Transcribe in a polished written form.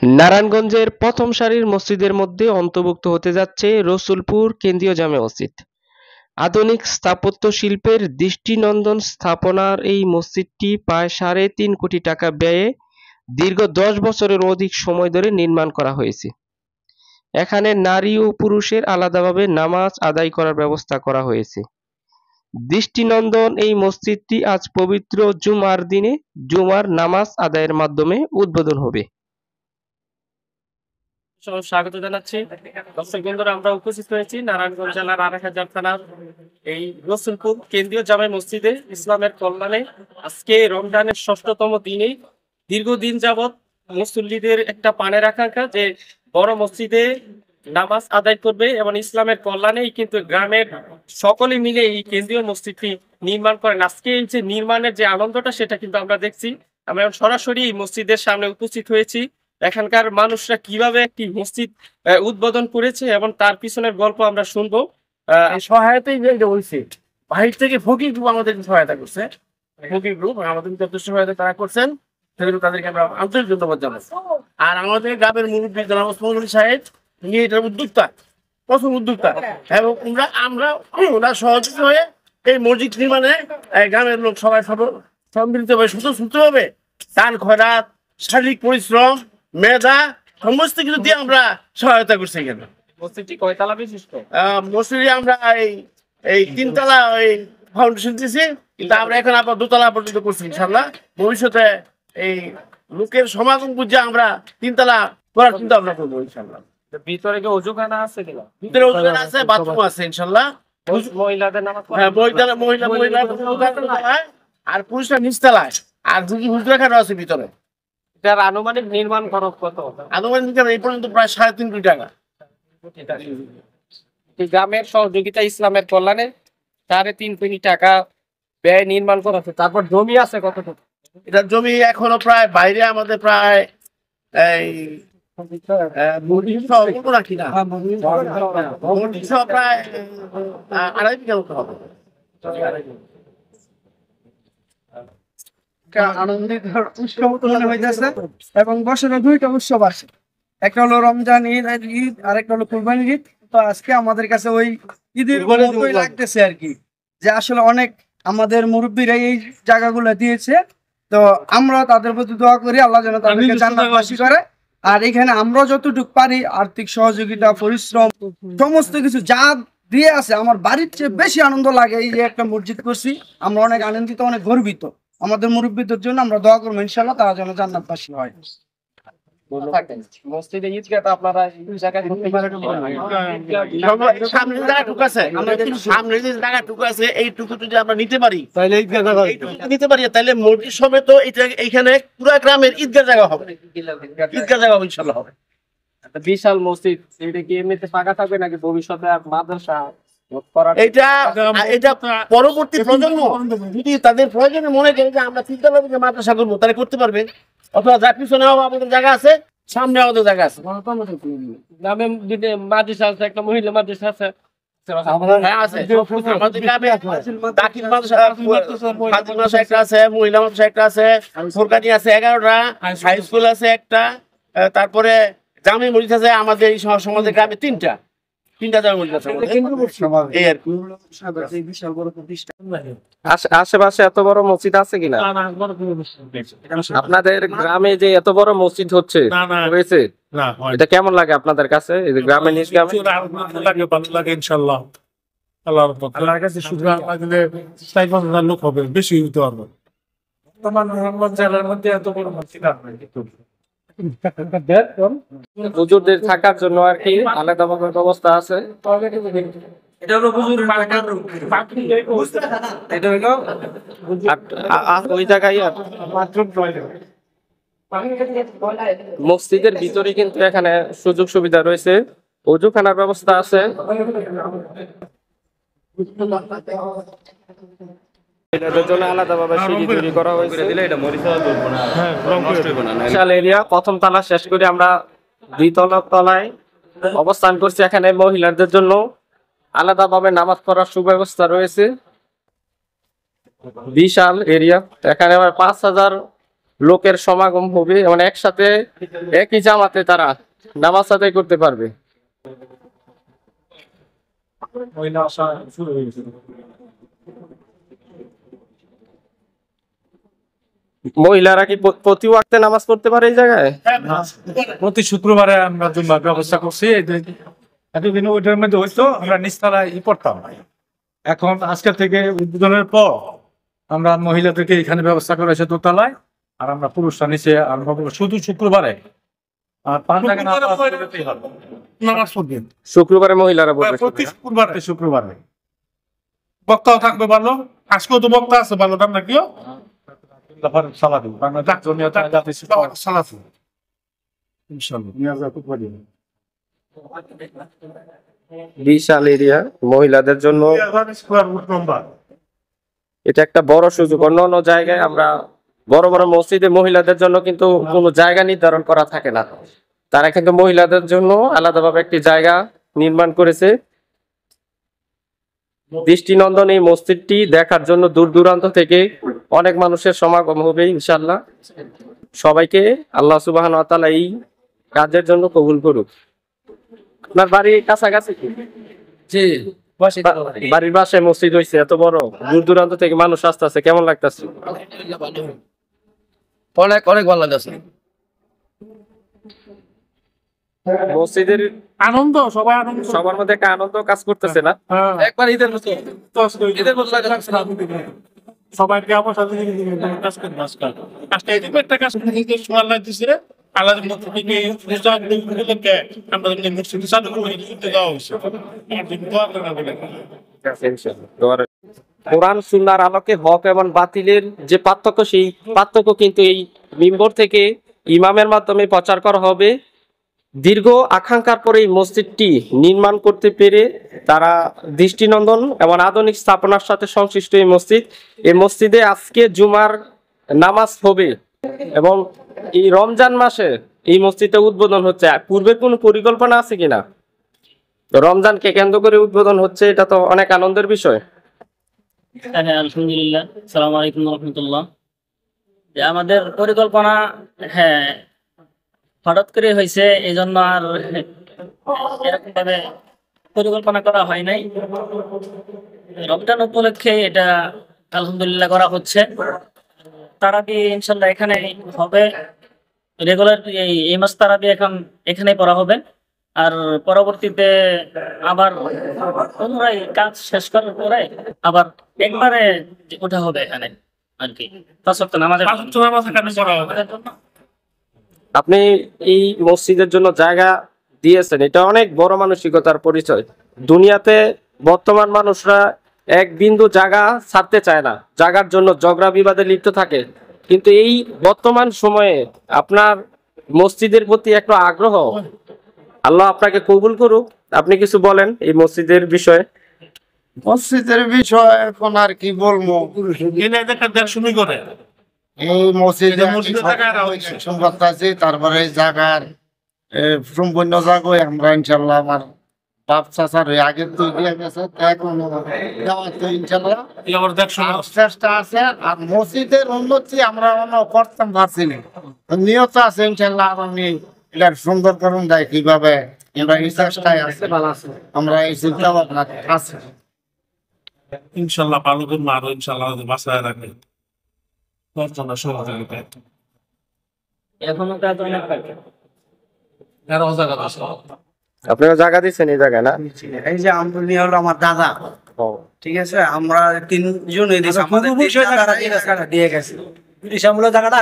নারায়ণগঞ্জের প্রথম সারির মসজিদের মধ্যে অন্তর্ভুক্ত হতে যাচ্ছে রসুলপুর কেন্দ্রীয় জামে মসজিদ। আধুনিক স্থাপত্য শিল্পের দৃষ্টিনন্দন স্থাপনার এই মসজিদটি প্রায় ৩.৫ কোটি টাকা ব্যয়ে দীর্ঘ ১০ বছরের অধিক সময় ধরে নির্মাণ করা হয়েছে। এখানে নারী ও পুরুষের আলাদাভাবে নামাজ আদায় করার ব্যবস্থা করা হয়েছে। দৃষ্টিনন্দন এই মসজিদটি আজ পবিত্র জুমার দিনে জুমার নামাজ আদায়ের মাধ্যমে উদ্বোধন হবে। স্বাগত জানাচ্ছি দর্শক বন্ধুরা, আমরা উপস্থিত হয়েছি নারায়ণগঞ্জ জেলার ৮১০০০ থানার এই রসুলপুর কেন্দ্রীয় জামে মসজিদে ইসলামের কল্যাণে। আজকে রমজানের ৬ষ্ঠতম দিনে দীর্ঘদিন যাবৎ মুসল্লিদের একটা প্রাণের আকাঙ্ক্ষা যে বড় মসজিদে নামাজ আদায় করবে এবং ইসলামের কল্যাণেই কিন্তু গ্রামের সকলে মিলে এই কেন্দ্রীয় মসজিদটি নির্মাণ করেন। আজকে এই যে নির্মাণের যে আনন্দটা সেটা কিন্তু আমরা দেখছি। আমরা সরাসরি এই মসজিদের সামনে উপস্থিত হয়েছি। এখানকার মানুষরা কিভাবে একটি মসজিদ উদ্বোধন করেছে এবং তার পিছনের গল্প আমরা শুনবো। সহায়তাই হয়েছে বাহির থেকে ফকির গ্রুপ আমাদের সহায়তা করছে। ফকির গ্রুপ আমাদের যথেষ্ট সহায়তা তারা করছেন, সেগুলো তাদেরকে আমরা আন্তরিক ধন্যবাদ জানাচ্ছি। আর আমাদের গ্রামের মুরব্বী জনাব ওসমান গনি সাহেব নিয়ে এটার উদ্যোক্তা, প্রথম উদ্যোক্তা, এবং আমরা সহযোগী হয়ে এই মসজিদ নির্মাণে গ্রামের লোক সবাই সম্মিলিতভাবে স্বতঃস্ফূর্তভাবে দান খয়রাত, শারীরিক পরিশ্রম, মেধা সমস্ত কিছু দিয়ে আমরা সহায়তা করছি। এখানে মসজিদটি কয়তলা বিশিষ্ট? মসজিদে আমরা এই ৩তলা ওই ফাউন্ডেশন দিয়েছি, কিন্তু আমরা এখন আবার ২তলা পর্যন্ত করছি। ইনশাল্লাহ ভবিষ্যতে এই লোকের সমাগম বুঝে আমরা ৩তলা করার চিন্তা ভাবনা করবো ইনশাল্লাহ। ভিতরে কি ওযুখানা আছে কিনা? ভিতরে ওযুখানা আছে, বাথরুম আছে ইনশাল্লাহ। মহিলাদের নামাজ আর পুরুষরা নিচতলায়, আর হুজরাখানা আছে ভিতরে। এটার আনুমানিক নির্মাণ খরচ কত? আনুমানিক এই পর্যন্ত প্রায় ৩.৫ কোটি টাকা। গ্রামের সহযোগিতা ইসলামের কল্যাণে ৩.৫ কোটি টাকা ব্যয় নির্মাণ করা হচ্ছে। তারপর জমি আছে কতটুকু? এটার জমি এখনো প্রায় বাইরে আমাদের প্রায় এই প্রায় ২.৫ বিঘা মতো হবে। আনন্দিত উৎসব মনে হইতেছে এবং বছরে ২টা উৎসব আসে, একটা হলো রমজান ঈদ আর একটা হলো কুরবানির ঈদ। তো আজকে আমাদের কাছে ওই ঈদের মতোই লাগতেছে আর কি, যে আসলে অনেক আমাদের মুরব্বীরা এই জায়গাগুলো দিয়েছে। তো আমরা তাদের প্রতি দোয়া করি আল্লাহ যেন তাদেরকে জান্নাতবাসী করে। আর এখানে আমরা যতটুকু পারি আর্থিক সহযোগিতা, পরিশ্রম, সমস্ত কিছু যা দিয়ে আছে, আমার বাড়ির চেয়ে বেশি আনন্দ লাগে এই যে একটা মসজিদ করছি। আমরা অনেক আনন্দিত, অনেক গর্বিত। আমাদের মুরব্বীদের জন্য আমরা দোয়া করবো ইনশাআল্লাহ তারা যেন জান্নাতবাসী হয়। মসজিদে ঈদগাহ আপনারা সামনে যে জায়গাটুকু আছে এইটুকু যদি আমরা নিতে পারি তাহলে মসজিদ সমেত এইখানে পুরো গ্রামের ঈদগাহ জায়গা হবে, ঈদগাহ জায়গা হবে ইনশাআল্লাহ হবে। বিশাল মসজিদ, এটা কি এমনিতে ফাঁকা থাকবে নাকি ভবিষ্যতে মাদ্রাসা? এটা পরবর্তী প্রজন্ম যদি তাদের প্রয়োজনে মনে করে যে আমরা চিন্তা করবো যে মাদ্রাসা করবো, তাহলে করতে পারবেন। অথবা যার পিছনেও আমাদের জায়গা আছে, সামনে আমাদের জায়গা আছে। গ্রামে মাদ্রাসা আছে, একটা মহিলা মাদ্রাসা আছে, মহিলা মাদ্রাসা একটা আছে, সরকারি আছে 11টা, হাই স্কুল আছে একটা, তারপরে জামে মসজিদ আছে আমাদের এই সমাজের গ্রামে 3টা জামে মসজিদ আছে। আশেপাশে এত বড় মসজিদ আছে কিনা? আপনাদের গ্রামে যে এত বড় মসজিদ হচ্ছে হয়েছে, এটা কেমন লাগে আপনাদের কাছে? গ্রামে নিজ গ্রামে ভালো লাগে ইনশাআল্লাহ। আল্লাহর কাছে শুকরিয়া লাগলে ৪-৫ হাজার লোক হবে, বেশি হইতে পারবে। নারায়ণগঞ্জ জেলার মধ্যে এত বড় মসজিদ আছে হুজুরদের থাকার জন্য আর কি আলাদা ব্যবস্থা আছে। এটা হলো হুজুর এটা হলো ওই জায়গায় মসজিদের ভিতরে কিন্তু এখানে সুযোগ সুবিধা রয়েছে, ওযুখানার ব্যবস্থা আছে। প্রথম তলা শেষ করে আমরা 2তলা তলায় অবস্থান করছি। এখানে মহিলাদের জন্য আলাদাভাবে নামাজ পড়ার সুব্যবস্থা রয়েছে। বিশাল এরিয়া, এখানে 5,000 লোকের সমাগম হবে, মানে একসাথে একই জামাতে তারা নামাজ আদায় করতে পারবে। মহিলারা কি প্রতি ওয়াক্তে নামাজ পড়তে পারে এই জায়গায়? প্রতি শুক্রবারে আমরা জুম্মার ব্যবস্থা করছি। এতদিন ওইটার মধ্যে হইতো আমরা নিস্তারা পড়তাম, এখন আজকে থেকে উদ্বোধনের পর আমরা মহিলাদেরকে এখানে ব্যবস্থা করেছে দোতলায়, আর আমরা পুরুষরা নিচে আরম্ভ করবো শুধু শুক্রবারে। আর 5 জায়গায় নামাজ পড়বেন শুক্রবারে মহিলারা বলবে প্রতি শুক্রবারে বক্তাও থাকবে ভালো। আজকেও তো বক্তা আছে ভালো, না কিও বিশাল এরিয়া মহিলাদের জন্য, এটা একটা বড় সুযোগ। অন্য জায়গায় আমরা বড় বড় মসজিদে মহিলাদের জন্য কিন্তু কোনো জায়গা নির্ধারণ করা থাকে না, তারা কিন্তু মহিলাদের জন্য আলাদাভাবে একটি জায়গা নির্মাণ করেছে। দৃষ্টিনন্দন এই মসজিদটি দেখার জন্য দূর দূরান্ত থেকে অনেক মানুষের সমাগম হবে ইনশাআল্লাহ। সবাইকে আল্লাহ সুবহানাহু ওয়া তাআলা এই কাজের জন্য কবুল করুক। আপনার বাড়ি কাছাকাছি? জি, বাড়ির বাসায় মসজিদ হয়েছে, এত বড়, দূর দূরান্ত থেকে মানুষ আসতেছে, কেমন লাগতেছে? অনেক অনেক ভালো লাগছে। মসজিদের আনন্দ, সবাই আনন্দ, সবার মধ্যে একটা আনন্দ কাজ করতেছে না? একবার ঈদের মতো লাগছে। সবাইকে আমার সাথে কাজ করবো। আজকে একটা কাজ করতে সময় লাগতেছে, আলাদা মতো থেকে কোরআন সুন্নাহর আলোকে হক এবং বাতিলের যে পার্থক্য, সেই পার্থক্য কিন্তু এই মিম্বর থেকে ইমামের মাধ্যমে প্রচার করা হবে। দীর্ঘ আকাঙ্ক্ষার পরে এই মসজিদটি নির্মাণ করতে পেরে তারা দৃষ্টিনন্দন এবং আধুনিক স্থাপনার সাথে সংশ্লিষ্ট এই মসজিদে আজকে জুমার নামাজ হবে এবং এই রমজান মাসে এই মসজিদে উদ্বোধন হচ্ছে। পূর্বের কোনো পরিকল্পনা আছে কিনা? রমজানকে কেন্দ্র করে উদ্বোধন হচ্ছে, এটা তো অনেক আনন্দের বিষয়। হ্যাঁ, আলহামদুলিল্লাহ। আসসালামু আলাইকুম ওয়া রাহমাতুল্লাহ। আমাদের পরিকল্পনা হঠাৎ করে হয়েছে, এই জন্য আর এরকম ভাবে পরিকল্পনা করা হয় নাই। রমজান উপলক্ষে এটা আলহামদুলিল্লাহ করা হচ্ছে। তারাবি ইনশাল্লাহ এখানে হবে, রেগুলার এই মাস তারাবি এখন এখানেই পড়া হবে। আর পরবর্তীতে আবার পুনরায় কাজ শেষ করার পরে আবার একবারে ওঠা হবে এখানে আর কি। আপনি এই মসজিদের জন্য জায়গা দিয়েছেন, এটা অনেক বড় মানসিকতার পরিচয়। দুনিয়াতে বর্তমান মানুষরা এক বিন্দু জায়গা ছাড়তে চায় না, জায়গার জন্য ঝগড়া বিবাদে লিপ্ত থাকে। কিন্তু এই বর্তমান সময়ে আপনার মসজিদের প্রতি একটা আগ্রহ, আল্লাহ আপনাকে কবুল করুক। আপনি কিছু বলেন এই মসজিদের বিষয়ে। মসজিদের বিষয় এখন আর কি বলবো, এই মসজিদে সংবাদ আছে, তারপরে জায়গার সম্পূর্ণ জায়গায় আমরা ইনশাল্লাহ আমার বাপ চাচার আগে তো দিয়ে গেছে, এখন ইনশাল্লাহ চেষ্টা আছে। আর মসজিদের উন্নতি আমরা করতে পারছি না, নিয়ত আছে ইনশাল্লাহ আমি এটার সুন্দর করুন দেয় কিভাবে, আমরা এই চেষ্টায় আছে, আমরা এই চিন্তা ভাবনা আছে ইনশাল্লাহ ভালো করবো, আরো ইনশাল্লাহ বাসায় রাখবে। এখনো কাজ অনেক বাকি। আপনারা জায়গা দিচ্ছেন এই জায়গায় না? এই যে আমরুনি হলো আমার দাদা, ঠিক আছে, আমরা তিনজন দিয়ে গেছি জায়গাটা